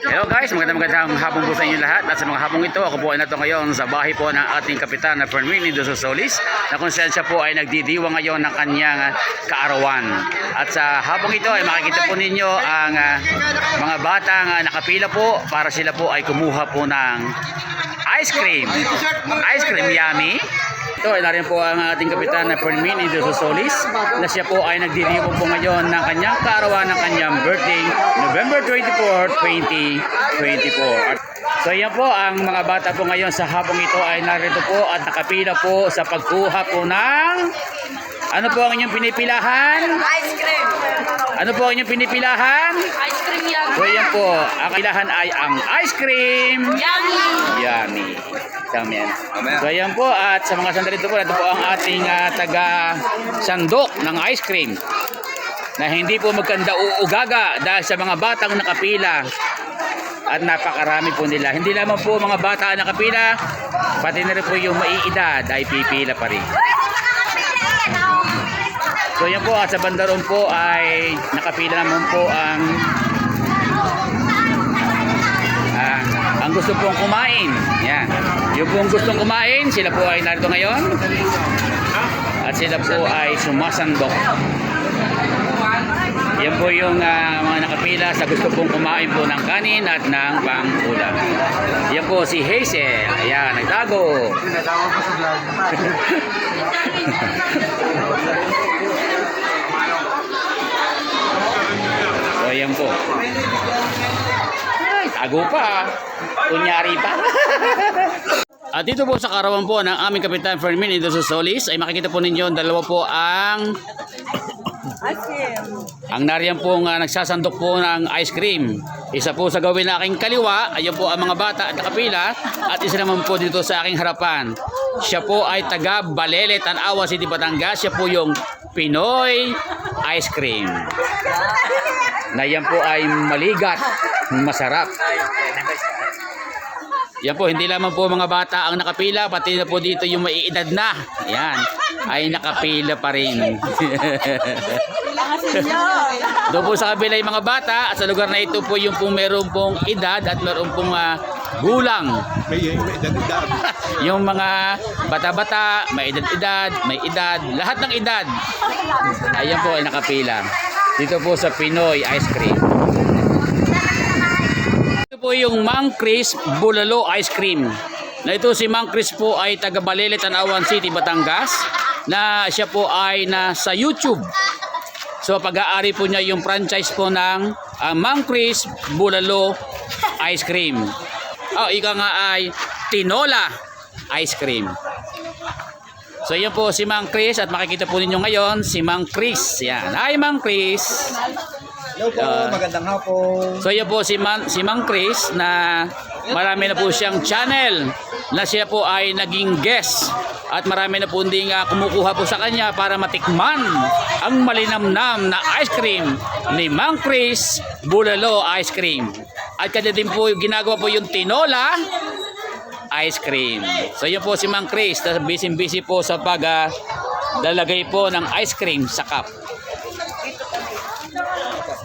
Hello guys, magandang hapon po sa inyo lahat. At sa mga hapong ito, ako po ay nato ngayon sa bahay po ng ating kapitan na Fermin Indoso Solis, na kung saan siya po ay nagdidiwa ngayon ng kanyang kaarawan. At sa hapong ito ay makikita po ninyo ang mga batang nakapila po para sila po ay kumuha po ng ice cream. Ice cream yummy. Ito ay narin po ang ating kapitan na Fermin Indoso Solis, na siya po ay nagdidiwa po ngayon ng kanyang kaarawan ng kanyang birthday, November 24, 2024. So yan po, ang mga bata po ngayon sa hapong ito ay narito po at nakapila po sa pagkuha po ng ano po ang inyong pinipilahan? Ice cream. Ano po ang inyong pinipilahan? Ice cream yummy. So yan po, ang pilahan ay ang ice cream Yummy. yummy. Yan. So yan po, at sa mga sandali ito po, ito po ang ating taga sandok ng ice cream na hindi po magkanda uugaga dahil sa mga batang nakapila. At napakarami po nila. Hindi lamang po mga bata nakapila, pati na rin po yung maiedad ay pipila pa rin. So yan po, at sa bandaron po ay nakapila naman po ang gusto pong kumain. Yan. Yung pong gustong kumain, sila po ay narito ngayon. At sila po ay sumasandok. Yan po yung mga nakapila sa gusto pong kumain po ng kanin at ng pang-ulam. Yan po si Hazel. Ayan, nagtago. Nagtago pa sa vlog. So yan po. Tago pa. Kunyari pa. At dito po sa karawan po ng aming kapitan Fermin Indoso Solis ay makikita po ninyo dalawa po ang nariyan po nagsasandok po ng ice cream. Isa po sa gawin na aking kaliwa, ayun po ang mga bata at nakapila, at isa naman po dito sa aking harapan. Siya po ay taga Balele, Tanawa City, Batangas. Siya po yung Pinoy ice cream. Na yan po ay maligat, masarap. Yan po, hindi lamang po mga bata ang nakapila, pati na po dito yung maiedad na. Yan, ay nakapila pa rin. Doon po sa kabila yung mga bata, at sa lugar na ito po yung pong meron pong edad at meron pong gulang. May edad-edad. Yung mga bata-bata, may edad-edad, may edad, lahat ng edad. Ayan po ay nakapila. Dito po sa Pinoy ice cream. Ito po yung Mang Chris Bulalo Ice Cream. Na ito si Mang Chris po ay taga Balele, Tanawan City, Batangas. Na siya po ay nasa YouTube. So pag-aari po niya yung franchise po ng Mang Chris Bulalo Ice Cream. Ika nga ay Tinola Ice Cream. So yan po si Mang Chris, at makikita po ninyo ngayon si Mang Chris. Yan. Hi Mang Chris. Hello po, magandang hapon. So yan po si Mang Chris, na marami na po siyang channel na siya po ay naging guest, at marami na po hindi kumukuha po sa kanya para matikman ang malinamnam na ice cream ni Mang Chris Bulalo Ice Cream. At kanya din po ginagawa po yung Tinola Ice Cream. So yun po si Mang Chris, busy po sa lalagay po ng ice cream sa cup.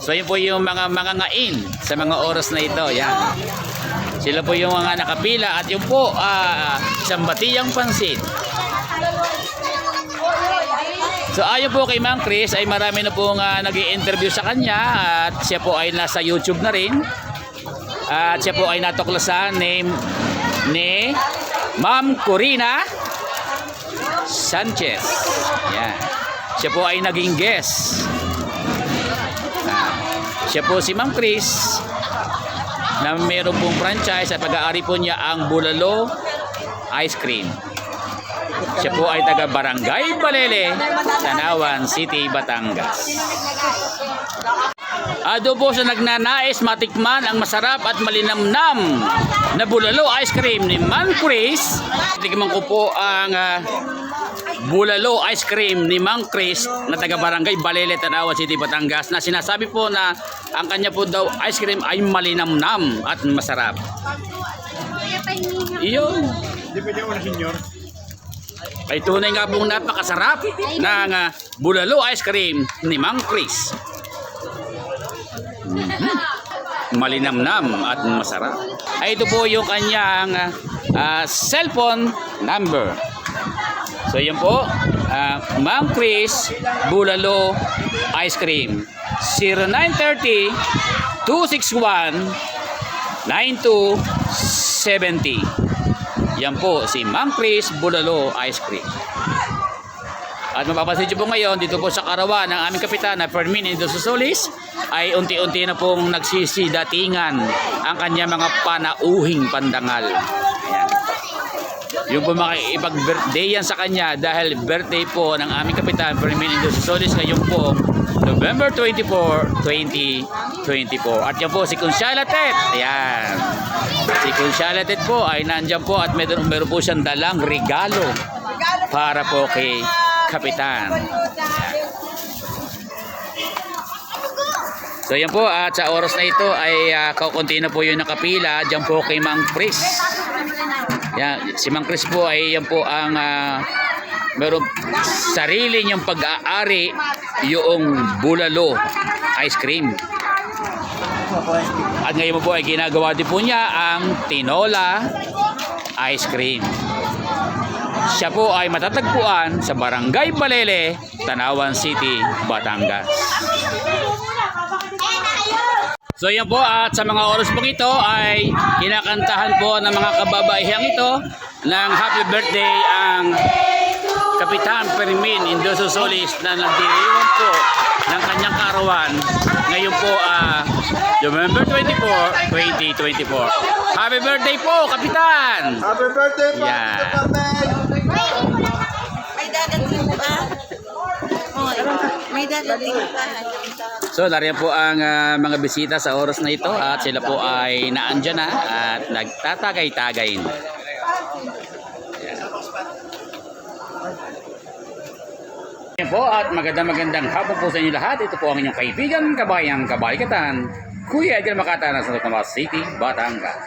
So yun po yung mga ngain sa mga oras na ito. Yan. Sila po yung mga nakapila, at yun po isang batiyang pansit. So ayon po kay Mang Chris ay marami na po nag-i-interview sa kanya, at siya po ay nasa YouTube na rin. At siya po ay natuklasan ni Ma'am Corina Sanchez. Yan. Siya po ay naging guest. Siya po si Ma'am Chris, na mayroon pong franchise at pag-aari po niya ang Bulalo Ice Cream. Siya po ay taga Barangay Balele, Tanawan City, Batangas. Doon po sa nagnanais matikman ang masarap at malinamnam na Bulalo Ice Cream ni Mang Chris. Tikman ko po ang Bulalo Ice Cream ni Mang Chris, na taga Barangay Balele, Tanawan City, Batangas, na sinasabi po na ang kanya po daw ice cream ay malinamnam at masarap. Iyon. Hindi pwede ako na senior. Ay tunay nga pong napakasarap ng bulalo ice cream ni Mang Chris. Malinamnam at masarap. Ay ito po yung kanyang cellphone number. So yun po, Mang Chris Bulalo Ice Cream. 0930-261-9270. Yan po si Mang Chris Bulalo Ice Cream. At mapapansin nyo po ngayon dito po sa karawan ng aming kapitan na Fermin Indososolis ay unti-unti na pong nagsisidatingan ang kanya mga panauhing pandangal. Ayan. Yung po makikipag-birthday yan sa kanya dahil birthday po ng aming kapitan Fermin Indososolis ngayon po November 24, 2024. At yan po si Consuela Tet. Ayan. Si Consuela Tet po ay nandyan po at meron po siyang dalang regalo para po kay Kapitan. Ayan. So yan po at sa oras na ito ay kaunti na po yung nakapila dyan po kay Mang Chris. Yan, si Mang Chris po ay yan po ang meron sarili niyang pag-aari yung bulalo ice cream. At ngayon po ay ginagawa din po niya ang tinola ice cream. Siya po ay matatagpuan sa Barangay Balele, Tanawan City, Batangas. So yan po at sa mga oras pong ito ay kinakantahan po ng mga kababaihang ito ng happy birthday ang Kapitan Fermin Indososolis na nagdiriwang po ng kanyang karawan ngayon po November 24, 2024. Happy birthday po, Kapitan! Happy birthday po! Yeah. May dadating pa. May dadating pa. So nariyan po ang mga bisita sa oras na ito at sila po ay naandyan na at nagtatagay-tagay na. Yan po at magandang hapon po sa inyo lahat. Ito po ang inyong kaibigan, kabayang kabalikatan, Kuya Edgar Makata ng Santa Tomas City, Batangas.